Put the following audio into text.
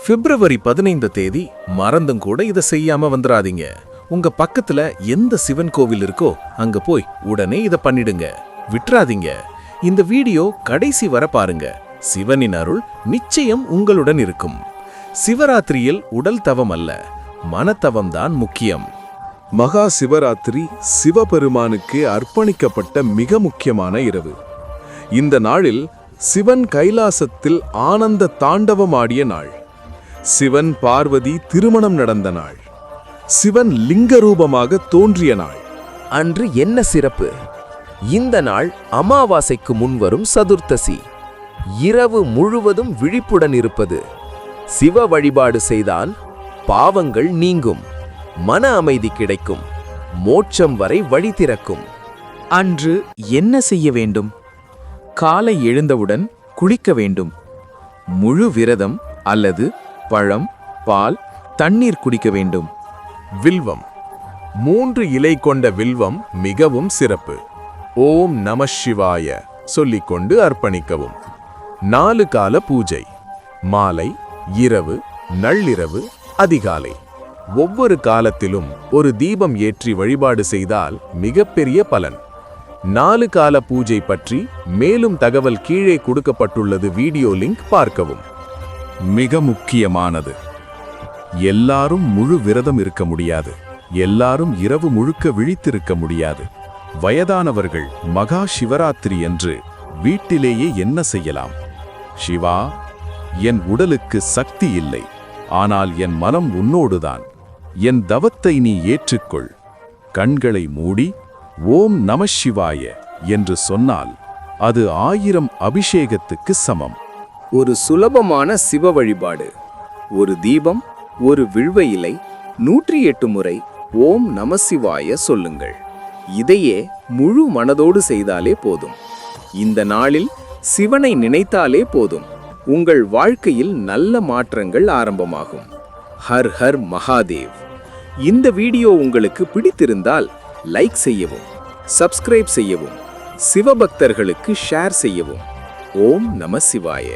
பிப்ரவரி 15 தேதி மறந்தும் கூட இதை செய்யாம வந்துடாதீங்க. உங்க பக்கத்துல எந்த சிவன் கோவில் இருக்கோ அங்க போய் உடனே இதை பண்ணிடுங்க, விட்டுறாதீங்க. இந்த வீடியோ கடைசி வர பாருங்க. சிவனின் அருள் நிச்சயம் உங்களுடன் இருக்கும். சிவராத்திரியில் உடல் தவம் அல்ல, மனத்தவம்தான் முக்கியம். மகா சிவராத்திரி சிவபெருமானுக்கு அர்ப்பணிக்கப்பட்ட மிக முக்கியமான இரவு. இந்த நாளில் சிவன் கைலாசத்தில் ஆனந்த தாண்டவமாடிய நாள். சிவன் பார்வதி திருமணம் நடந்த நாள். சிவன் லிங்க ரூபமாக தோன்றிய நாள். அன்று என்ன சிறப்பு? இந்த நாள் அமாவாசைக்கு முன்வரும் சதுர்த்தசி. இரவு முழுவதும் விழிப்புடன் இருப்பது. சிவ வழிபாடு செய்தால் பாவங்கள் நீங்கும், மன அமைதி கிடைக்கும், மோட்சம் வரை வழி திறக்கும். அன்று என்ன செய்ய வேண்டும்? காலை எழுந்தவுடன் குளிக்க வேண்டும். முழு விரதம் அல்லது பழம், பால், தண்ணீர் குடிக்க வேண்டும். வில்வம், 3 இலை கொண்ட வில்வம் மிகவும் சிறப்பு. ஓம் நம சிவாய சொல்லிக்கொண்டு அர்ப்பணிக்கவும். 4 கால பூஜை: மாலை, இரவு, நள்ளிரவு, அதிகாலை. ஒவ்வொரு காலத்திலும் ஒரு தீபம் ஏற்றி வழிபாடு செய்தால் மிகப்பெரிய பலன். 4 கால பூஜை பற்றி மேலும் தகவல் கீழே கொடுக்கப்பட்டுள்ளது. வீடியோ லிங்க் பார்க்கவும். மிக முக்கியமானது, எல்லாரும் முழு விரதம் இருக்க முடியாது. எல்லாரும் இரவு முழுக்க விழித்திருக்க முடியாது. வயதானவர்கள் மகா சிவராத்திரி என்று வீட்டிலேயே என்ன செய்யலாம்? சிவா, என் உடலுக்கு சக்தி இல்லை, ஆனால் என் மனம் உன்னோடுதான். என் தவத்தை நீ ஏற்றுக்கொள். கண்களை மூடி ஓம் நம சிவாய என்று சொன்னால் அது 1000 அபிஷேகத்துக்கு சமம். ஒரு சுலபமான சிவ வழிபாடு. ஒரு தீபம், ஒரு வில்வ இலை, 108 முறை ஓம் நமசிவாய சொல்லுங்கள். இதையே முழு மனதோடு செய்தாலே போதும். இந்த நாளில் சிவனை நினைத்தாலே போதும், உங்கள் வாழ்க்கையில் நல்ல மாற்றங்கள் ஆரம்பமாகும். Her her Mahadev. இந்த வீடியோ உங்களுக்கு பிடித்திருந்தால் லைக் செய்யவும், சப்ஸ்கிரைப் செய்யவும், சிவபக்தர்களுக்கு ஷேர் செய்யவும். ஓம் நம சிவாய.